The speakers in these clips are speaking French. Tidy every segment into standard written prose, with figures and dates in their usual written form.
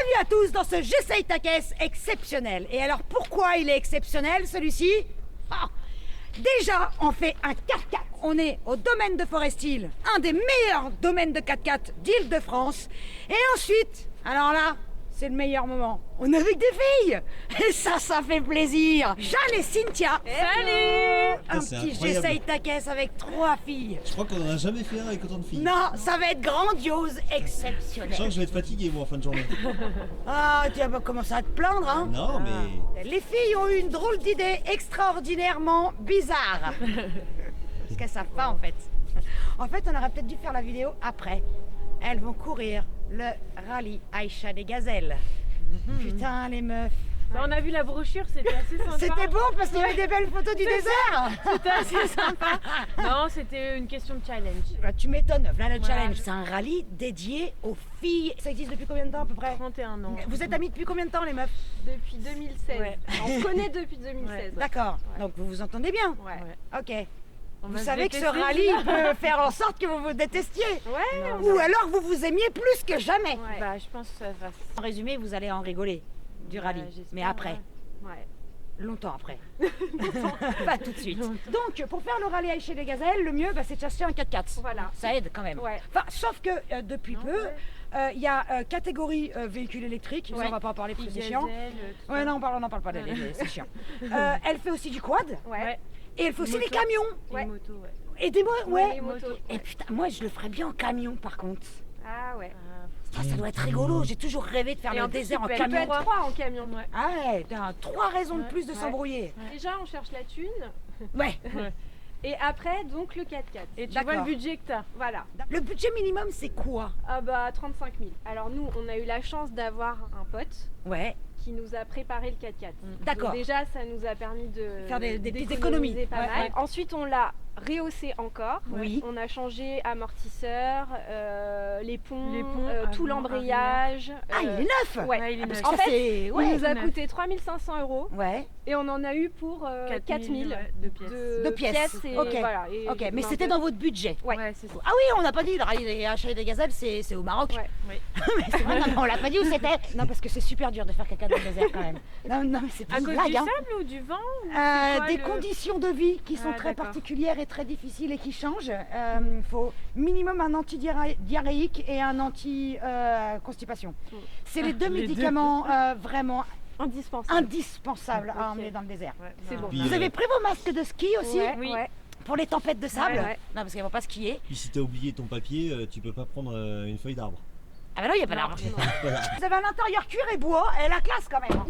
Bienvenue à tous dans ce J'essaye ta caisse exceptionnel. Et alors pourquoi il est exceptionnel celui-ci? Déjà, on fait un 4x4. On est au domaine de Forest-Hill, un des meilleurs domaines de 4x4 d'Île-de-France. Et ensuite, alors là, c'est le meilleur moment. On est avec des filles. Et ça fait plaisir. Jeanne et Cynthia. Salut. Un petit J'essaye ta caisse avec 3 filles. Je crois qu'on en a jamais fait un avec autant de filles. Non, ça va être grandiose, Je exceptionnel. sens que je vais être fatigué moi en fin de journée. Ah, tu vas pas commencer à te plaindre, hein? Non mais... Les filles ont eu une drôle d'idée extraordinairement bizarre. Parce qu'elles savent pas en fait. En fait, on aurait peut-être dû faire la vidéo après. Elles vont courir le rallye Aïcha des Gazelles. Putain, les meufs. On a vu la brochure, c'était assez sympa. C'était beau parce qu'il y avait des belles photos du désert. C'était assez sympa. Non, c'était une question de challenge. Bah, tu m'étonnes, là le Voilà. challenge, c'est un rallye dédié aux filles. Ça existe depuis combien de temps à peu près? 31 ans. Vous êtes amies depuis combien de temps les meufs? Depuis 2016. Ouais. On se connaît depuis 2016. Ouais. D'accord, Ouais. donc vous vous entendez bien? Ouais. Ok. On Vous va se savez que ce détester, rallye là. peut faire en sorte que vous vous détestiez. Ouais. Ou alors vous vous aimiez plus que jamais. Ouais. Bah, je pense que ça va. En résumé, vous allez en rigoler du rallye, j'espère, mais après, Ouais. longtemps après. Pas tout de suite. Donc, pour faire le rallye Aïcha des Gazelles, le mieux, c'est de s'acheter un 4x4. Voilà. Ça aide quand même. Ouais. Enfin, sauf que depuis peu, il y a catégorie véhicule électrique. Ça, Ouais. on va pas en parler parce que c'est chiant. Tout Ouais, ça. non, on n'en parle pas d'elle, c'est chiant. Elle fait aussi du quad Ouais. et elle fait aussi Moto. des camions. Les Ouais. motos, ouais. Et des Ouais, les ouais. motos. Et putain, moi je le ferais bien en camion par contre. Ah ouais. Ça doit être rigolo. J'ai toujours rêvé de faire Et le en plus, désert en tu peux Tu peux camion. être 3 en camion. Ouais. Ah ouais, t'as 3 raisons de Ouais. plus de Ouais. s'embrouiller. Déjà, on cherche la thune. Ouais. Et après, donc le 4x4. Et tu D'accord. vois le budget que t'as. Voilà. Le budget minimum, c'est quoi? Ah bah 35 000. Alors nous, on a eu la chance d'avoir un pote Ouais. qui nous a préparé le 4x4. D'accord. Donc déjà, ça nous a permis de Faire des petites d'économiser économies. pas Ouais, mal. ouais. Ensuite, on l'a rehaussé encore. Oui. On a changé amortisseur, les ponts, tout ah, l'embrayage. Ah, il est neuf. Ouais. Ouais, il est Parce neuf. que En ça, fait, c'est... Il Ouais. nous a neuf. coûté 3 500 € Ouais. et on en a eu pour 4 000 ouais, de pièces. De pièces. et Ok. voilà. Et Ok, mais un c'était peu- dans votre budget. Ouais. Ouais, c'est ça. Ah oui, on n'a pas dit, le rallye des Aïcha des Gazelles, c'est au Maroc. Ouais. Oui. Mais c'est vrai, non, on l'a pas dit où c'était. Non, parce que c'est super dur de faire caca dans le désert quand même. Non, mais c'est pas À une cause blague. du Hein. sable ou du vent ou c'est quoi, Des le- conditions de vie qui sont Ah, très d'accord. particulières et très difficiles et qui changent. Il faut minimum un antidiarrhéique et un anti-constipation. C'est les deux Les deux. médicaments vraiment Indispensable. indispensables à Ok. emmener dans le désert. Ouais, C'est bah, bon. Puis, Vous avez pris vos masques de ski aussi Ouais, Oui. ouais. pour les tempêtes de sable? Ouais, ouais. Non, parce qu'ils vont pas skier. Puis si t'as oublié ton papier, tu peux pas prendre une feuille d'arbre. Ah bah non, il n'y a pas d'arbre. Non. Voilà. Vous avez un intérieur cuir et bois et la classe quand même.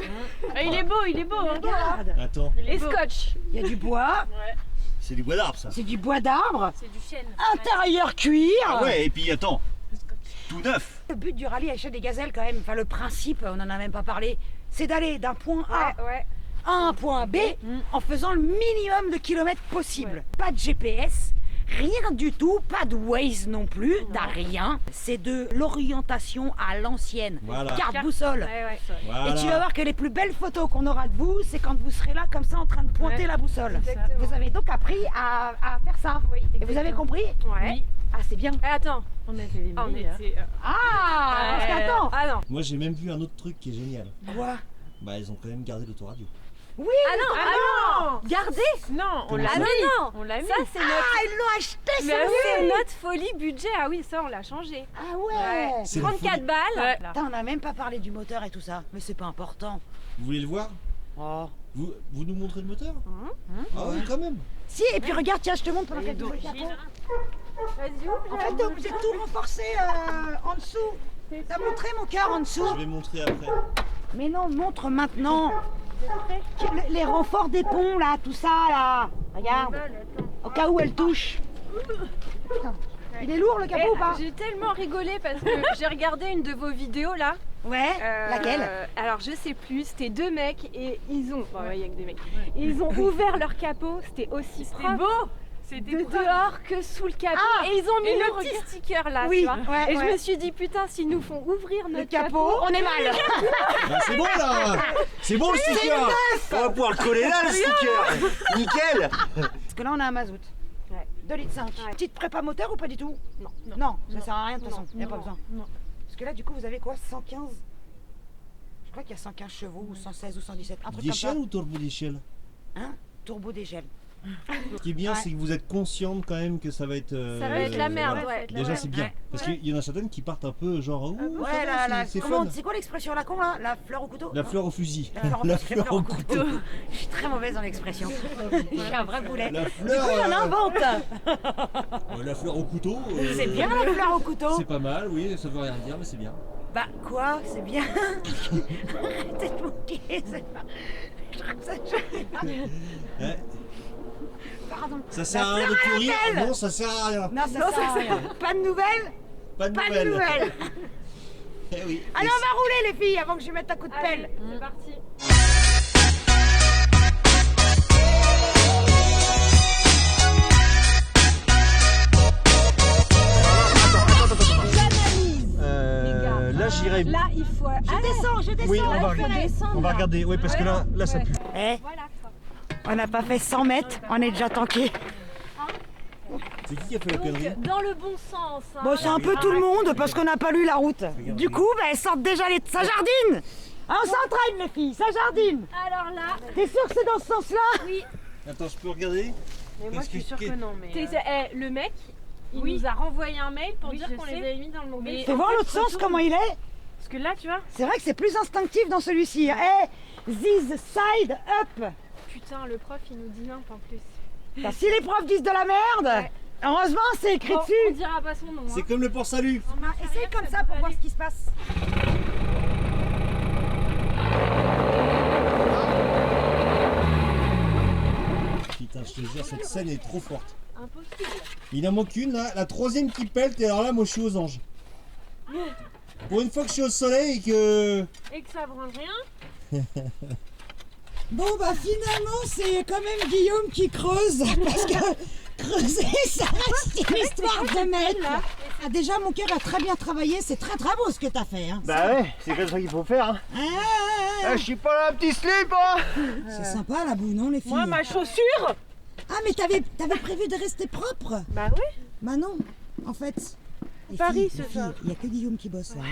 Ah, il est beau, hein. Regarde, Attends, Il est Et beau. scotch. il y a du bois, Ouais, c'est du bois d'arbre ça. c'est du bois d'arbre, c'est du chêne. intérieur cuir. Ah ouais, et puis attends, tout neuf. Le but du rallye Aïcha des Gazelles quand même, enfin le principe, on n'en a même pas parlé, c'est d'aller d'un point A Ouais. à un point B en faisant le minimum de kilomètres possible. Pas de GPS, rien du tout, pas de Waze non plus, t'as rien. C'est de l'orientation à l'ancienne. Voilà. Carte boussole. Ouais. Voilà. Et tu vas voir que les plus belles photos qu'on aura de vous, c'est quand vous serez là comme ça en train de pointer Ouais. la boussole. Exactement. Vous avez donc appris à faire ça. Oui, Et vous avez compris? Ouais. Oui. Ah, c'est bien. Eh, attends. On a fait les Ah, on meilleurs. était. Ah, parce qu'attends. Ah non. Moi j'ai même vu un autre truc qui est génial. Quoi? Bah ils ont quand même gardé l'autoradio. Oui, Ah non. Ah non. Gardez. Non, on l'a Ah mis. non. On l'a mis. Ça c'est notre. Ah, ils l'ont acheté, Mais sérieux? c'est notre folie budget. Ah oui, ça on l'a changé. Ah ouais. C'est la 34 folie. balles. Ouais. Putain, on n'a même pas parlé du moteur et tout ça, mais c'est pas important. Vous voulez le voir? Oh. Vous nous montrez le moteur? Ah ouais, quand même. Si, et puis regarde, tiens, je te montre pendant Il est qu'elle ouvre le d'origine. capot. Vas-y. En fait, t'es obligé de tout renforcer en dessous. T'as montré mon cœur en dessous? Je vais montrer après. Mais non, montre maintenant. Les renforts des ponts, là, tout ça, là. Regarde, au cas où elle touche. Putain. Il est lourd le capot ou pas? J'ai tellement rigolé parce que j'ai regardé une de vos vidéos là. Ouais, laquelle? Alors je sais plus, c'était 2 mecs et ils ont. Bon, il y a que des mecs. Ils ont ouvert leur capot, c'était aussi C'était propre beau. C'était de propre. dehors que sous le capot. Ah, et ils ont mis et le le petit sticker là, Oui, tu vois. ouais, Et ouais. je me suis dit, putain, s'ils nous font ouvrir Le notre capot, on est mal. Bah c'est bon là. C'est bon le sticker. On va pouvoir le coller là le sticker. Nickel. Parce que là, on a un mazout. Ouais. 2,5 litres. Ouais. Petite prépa moteur ou pas du tout? Non. Non, ça sert à rien de toute Non. façon, il n'y a pas Non. besoin. Non. Parce que là, du coup, vous avez quoi? 115 crois qu'il y a 115 chevaux ou 116 ou 117, un truc Diesel comme ou turbo diesel? ça. Hein? Turbo dégel. Ce qui est bien, Ouais. c'est que vous êtes consciente quand même que ça va être. Ça va être la merde, voilà. ouais. Déjà, c'est bien. Ouais. Parce qu'il y en a certaines qui partent un peu genre. Ouh, ça Ouais, va, c'est fun. c'est quoi l'expression la con là? La fleur au couteau? La Non. fleur au fusil. La fleur, La fleur au couteau. Je suis très mauvaise dans l'expression. Je suis un vrai boulet. La Du fleur. coup, il y en invente. La fleur au couteau. C'est bien la fleur au couteau. C'est pas mal, oui, ça veut rien dire, mais c'est bien. Bah quoi? C'est bien. Arrêtez de moquer. Je trouve ça joli. Ouais. Pardon. Ça sert La à rien fleur de courir. à la pelle. Non, ça sert à rien. Non, ça sert à rien. Pas de nouvelles? Pas de Pas nouvelles. de nouvelles. Eh oui. Allez, on va rouler les filles avant que je lui mette un coup de Allez, pelle. c'est parti. Là, j'irai. Là, il faut. Je descends. Oui, on va il faut regarder. descendre, On va là. regarder. Oui, parce que là, ça pue. Eh, Voilà quoi. on n'a pas fait 100 mètres, on est déjà tanké. C'est qui a fait la connerie? Donc, dans le bon sens. Hein. Bon, c'est un peu tout le monde parce qu'on n'a pas lu la route. Du coup, bah, elles sortent déjà les... Ça jardine. Ah, on s'entraîne les filles, ça jardine. Alors là, T'es sûr que c'est dans ce sens-là? oui. Attends, je peux regarder? Mais moi, je suis sûre que non. Mais Le mec, il Oui. nous a renvoyé un mail pour Oui, dire je qu'on sais. les avait mis dans le mauvais. Mais- Fais voir l'autre sens comment il est. parce que là, tu vois. C'est vrai que c'est plus instinctif dans celui-ci. Eh, this side up. Putain, le prof il nous dit nimp en plus. Bah, si les profs disent de la merde, heureusement c'est écrit Bon, on dessus. dira pas son nom. C'est Hein. comme le port salut. Essaye comme ça pour voir ce qui se passe. Putain, je te jure, cette scène est trop forte. Impossible. Il en manque une là, la troisième qui pète, et alors là, moi je suis aux anges. Pour une fois que je suis au soleil et que. Et que ça branche rien. Bon bah finalement c'est quand même Guillaume qui creuse parce que creuser ça reste une histoire de mec. Ah, déjà mon cœur a très bien travaillé, c'est très beau ce que t'as fait. Hein. Bah ouais, c'est comme ça qu'il faut faire. Hein. Ah, je suis pas là, un petit slip, hein. c'est sympa la boue, non les filles? Moi, ma chaussure. Ah mais t'avais prévu de rester propre? Bah oui. Bah non, en fait. Les Paris, filles, ce les soir. filles, il n'y a que Guillaume qui bosse là.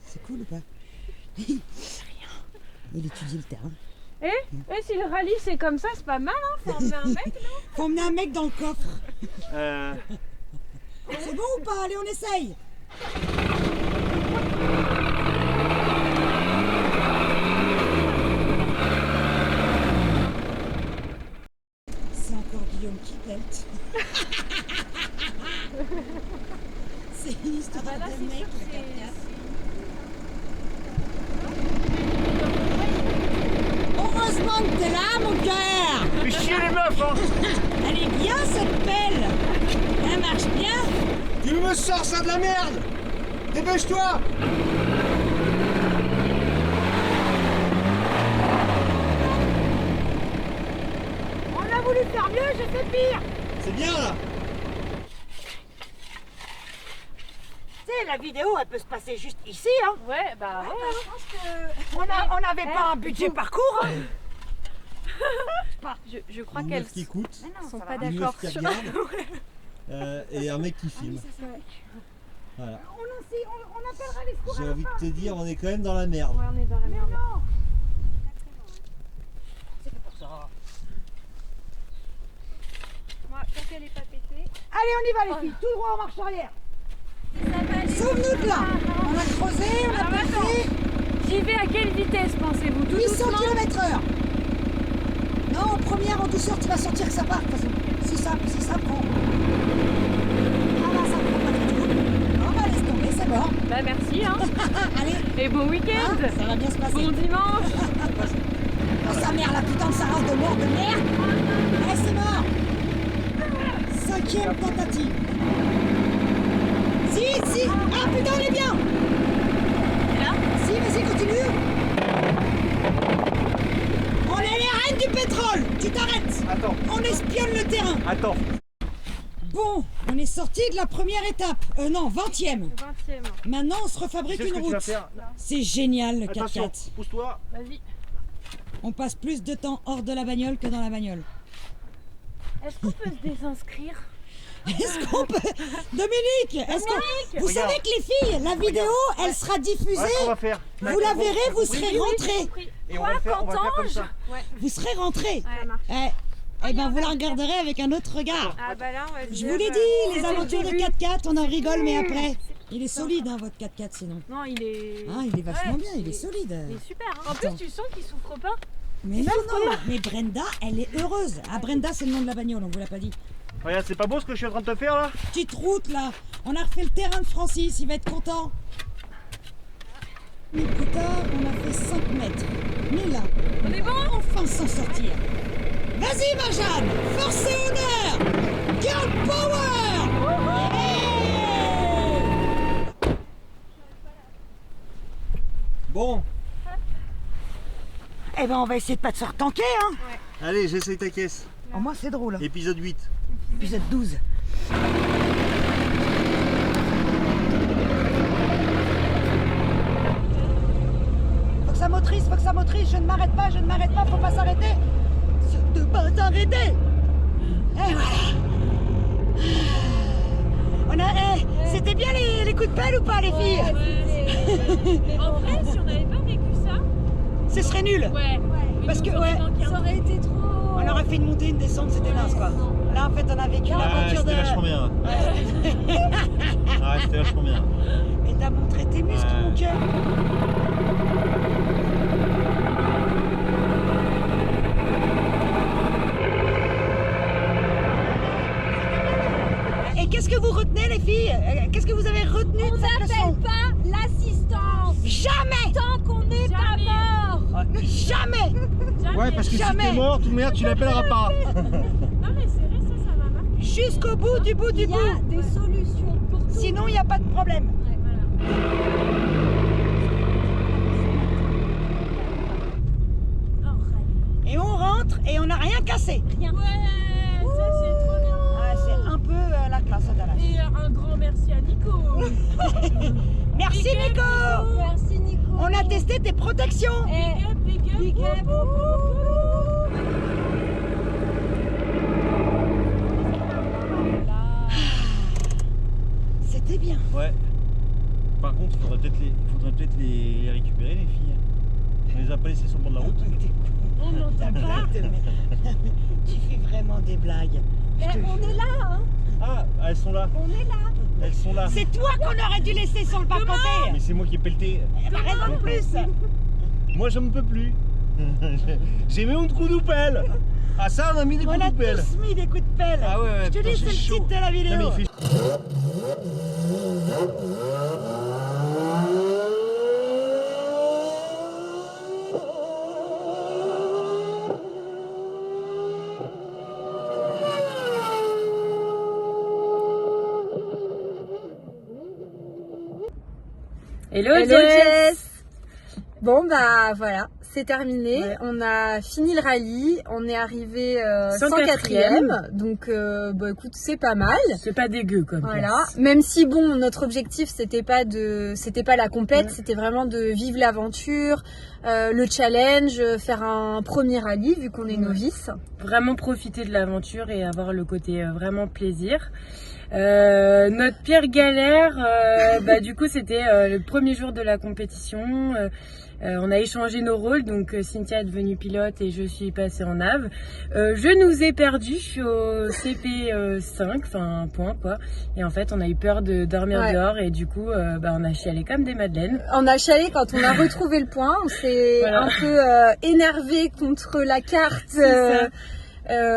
C'est cool ou pas? Il étudie le terrain. Et si le rallye c'est comme ça, c'est pas mal, hein. Faut emmener un mec. Faut emmener un mec dans le coffre. C'est bon ou pas? Allez, on essaye. C'est encore Guillaume qui pète. C'est une histoire Là, de c'est mec sûr qui que pète. c'est. Heureusement que t'es là, mon cœur. Fais chier les meufs, hein. Elle est bien cette pelle. Elle marche bien. Tu me sors ça de la merde. Dépêche-toi. On a voulu faire mieux, j'ai fait pire. C'est bien là. Tu sais, la vidéo, elle peut se passer juste ici, hein. Ouais, bah ouais. On n'avait pas un budget parcours. Hein. Je crois Une qu'elles meuf qui écoute, sont ça pas va. une d'accord meuf qui sur. regarde, et un mec qui filme. Voilà. On appellera les secours. J'ai envie de te dire, on est quand même dans la merde. Ouais, on est dans la merde. Moi, tant qu'elle est pas pétée. Allez, on y va les filles, tout droit en marche arrière. Sauve-nous de là. On a creusé, on a percé. J'y vais à quelle vitesse pensez-vous? Tout 800 doucement? km/h. Non, en première, en douceur, tu vas sentir que ça part. De toute façon, si ça prend. Ah là, ça prend pas du tout. On va laisser tomber, c'est mort. Bah merci, hein. Allez, Et bon week-end. hein, ça va bien se passer. Bon dimanche. Oh, sa mère, la putain de sa race de mort de merde. Allez, c'est mort. 5e tentative. Si. Ah putain, on est bien. Et là? Si, vas-y, continue. On est les reines du pétrole. Tu t'arrêtes. Attends, On espionne le terrain. attends. Bon, on est sorti de la première étape. Non, 20e. 20e. Maintenant, on se refabrique Tu sais ce une que tu vas route. faire? C'est génial le Attention, 4x4. pousse-toi. Vas-y. On passe plus de temps hors de la bagnole que dans la bagnole. Est-ce qu'on peut se désinscrire? Est-ce qu'on peut... Dominique, est-ce que... Vous savez que les filles, la vidéo, elle sera diffusée. Voilà ce qu'on va faire. Vous la verrez, vous serez rentrés. Et on va le faire comme ça. Vous serez rentrés. Ça marche. Eh ben, vous la regarderez avec un autre regard. Ah bah là, on va Je vous l'ai dit, les aventures de 4x4, on en rigole, mais après... Il est solide, hein, votre 4x4, sinon. Non, il est. Ah, il est vachement Ouais, bien, il est solide. Il est super. Hein. En Attends. plus, tu sens qu'il souffre pas. Mais non, mais Brenda, elle est heureuse. Ah, Brenda, c'est le nom de la bagnole, on vous l'a pas dit. Regarde, c'est pas beau ce que je suis en train de te faire là? Petite route, là. On a refait le terrain de Francis, il va être content. Mais plus tard, on a fait 5 mètres. Mais là, on est bon, enfin s'en sortir. Vas-y, ma Jeanne, force et honneur. Girl power. Yeah. Bon, Eh ben, on va essayer de pas te se retanker, hein. allez, j'essaye ta caisse. Oh, moi, c'est drôle. Épisode 8. Épisode 12. Faut que ça motrice, je ne m'arrête pas, faut pas s'arrêter. Surtout pas s'arrêter. Et voilà. C'était bien les coups de pelle ou pas, les filles? En vrai, si on n'avait pas vécu ça, Ce serait nul. ouais. Parce que, ouais, Ça aurait été trop. on aurait fait une montée, une descente, c'était naze, quoi. Là, en fait, on a vécu l'aventure de... C'était vachement bien. Ah, c'était vachement bien. Et t'as montré tes muscles, Ouais. mon cœur. Et qu'est-ce que vous retenez, les filles? Qu'est-ce que vous avez retenu de cette leçon? Pas l'assistance Jamais! tant qu'on n'est pas mort. Jamais! Ouais, parce que si Jamais. t'es mort, toute merde, tu l'appelleras pas. Non, mais c'est vrai, ça m'a marqué. Jusqu'au bout du bout du Il y bout. a des solutions pour tout. Sinon, il n'y a pas de problème. Ouais, voilà. Oh, Et on rentre et on n'a rien cassé. Rien. ouais, ça c'est trop bien. Ah, c'est un peu la classe à Dallas. Et un grand merci à Nico. Merci, Nico! Merci Nico. On a testé tes protections. Et Big up. C'était bien. Ouais. Par contre, il faudrait peut-être les récupérer, les filles. On les a pas laissées sur le bord de la route. On n'entend pas. Tu fais vraiment des blagues. on est là, hein. Ah, elles sont là. On est là. Elles sont là. C'est toi qu'on aurait dû laisser sur le bas-côté. Mais c'est moi qui ai pelleté. Elle a raison de plus. Moi, je ne peux plus. J'ai mis un coup de pelle. Ah, ça, on a mis des On coups a de pelle. tous mis des coups de pelle. Ah ouais, ouais, Je te putain, dis, c'est le chaud. titre de la vidéo. Non, mais il fait... Hello, Jess. Bon bah voilà, c'est terminé. Ouais. On a fini le rallye, on est arrivé 104e. 104e, donc bah écoute c'est pas mal. C'est pas dégueu comme Voilà. Même si bon, notre objectif c'était pas la compète, c'était vraiment de vivre l'aventure, le challenge, faire un premier rallye vu qu'on est novice. Vraiment profiter de l'aventure et avoir le côté vraiment plaisir. Notre pire galère, bah, du coup c'était le premier jour de la compétition. On a échangé nos rôles, donc Cynthia est devenue pilote et je suis passée en nav. Je nous ai perdus, je suis au CP5, enfin un point quoi. Et en fait on a eu peur de dormir Ouais. dehors et du coup bah, on a chialé comme des madeleines. On a chialé quand on a retrouvé le point, on s'est Voilà. un peu énervé contre la carte.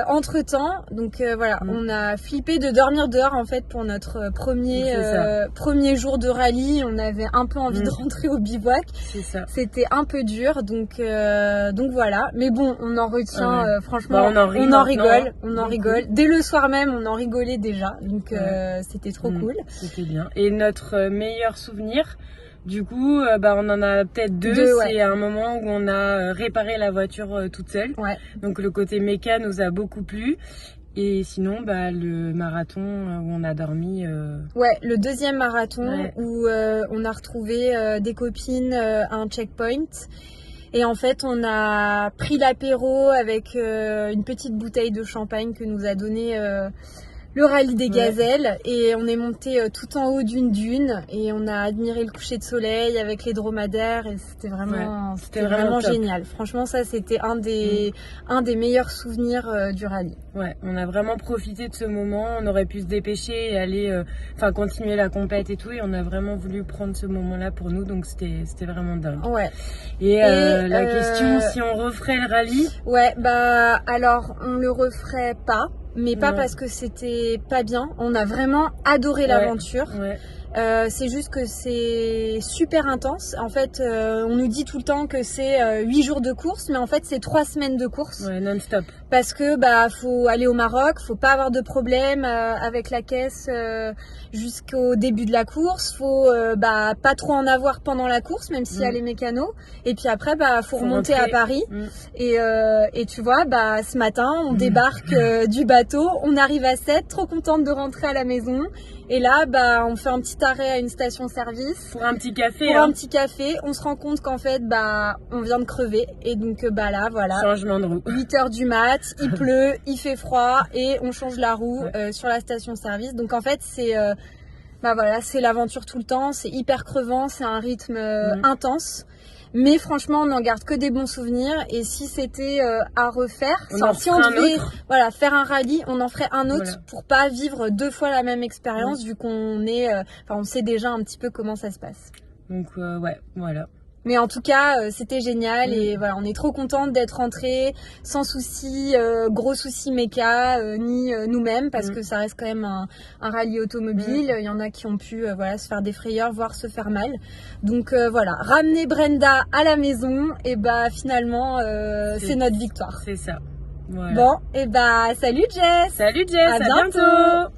Entre temps, donc voilà, on a flippé de dormir dehors en fait pour notre premier jour de rallye. On avait un peu envie de rentrer au bivouac. C'est ça. C'était un peu dur, donc voilà. Mais bon, on en retient franchement, Bah, on en rigole on en beaucoup. rigole. Dès le soir même, on en rigolait déjà, donc c'était trop cool. C'était bien. Et notre meilleur souvenir, du coup, bah, on en a peut-être deux. Deux, ouais. C'est un moment où on a réparé la voiture toute seule. Ouais. Donc le côté méca nous a beaucoup plu. Et sinon, bah, le marathon où on a dormi. Ouais, le deuxième marathon Ouais. où on a retrouvé des copines à un checkpoint. Et en fait, on a pris l'apéro avec une petite bouteille de champagne que nous a donné le rallye des gazelles et on est monté tout en haut d'une dune et on a admiré le coucher de soleil avec les dromadaires et c'était vraiment génial. Franchement, ça c'était un des meilleurs souvenirs du rallye. Ouais, on a vraiment profité de ce moment. On aurait pu se dépêcher et aller, continuer la compète et tout, et on a vraiment voulu prendre ce moment-là pour nous, donc c'était vraiment dingue. Ouais. Et la question, si on referait le rallye? Ouais, bah alors on le referait pas. Mais pas parce que c'était pas bien. On a vraiment adoré l'aventure. Ouais. C'est juste que c'est super intense. En fait, on nous dit tout le temps que c'est 8 jours de course, mais en fait c'est 3 semaines de course. Ouais, non-stop. Parce que faut aller au Maroc, faut pas avoir de problème avec la caisse jusqu'au début de la course. Faut pas trop en avoir pendant la course, même s'il y a les mécanos. Et puis après, faut remonter à Paris. Et tu vois, ce matin, on débarque du bateau, on arrive à 7, trop contente de rentrer à la maison. Et là, on fait un petit arrêt à une station-service. Pour un petit café. Pour un petit café. On se rend compte qu'en fait, on vient de crever. Et donc, là, voilà. Changement de roue. 8h du mat, il pleut, il fait froid et on change la roue sur la station-service. Donc, en fait, c'est c'est l'aventure tout le temps. C'est hyper crevant, c'est un rythme intense. Mais franchement, on n'en garde que des bons souvenirs. Et si c'était à refaire, si on devait faire un rallye, on en ferait un autre pour pas vivre 2 fois la même expérience, vu qu'on est, on sait déjà un petit peu comment ça se passe. Donc voilà. Mais en tout cas, c'était génial et voilà, on est trop contente d'être rentrés sans souci, gros soucis méca, ni nous-mêmes, parce que ça reste quand même un rallye automobile. Il y en a qui ont pu se faire des frayeurs, voire se faire mal. Donc ramener Brenda à la maison, et finalement, c'est notre victoire. C'est ça. Voilà. Bon, et salut Jess. Salut Jess, à bientôt. bientôt.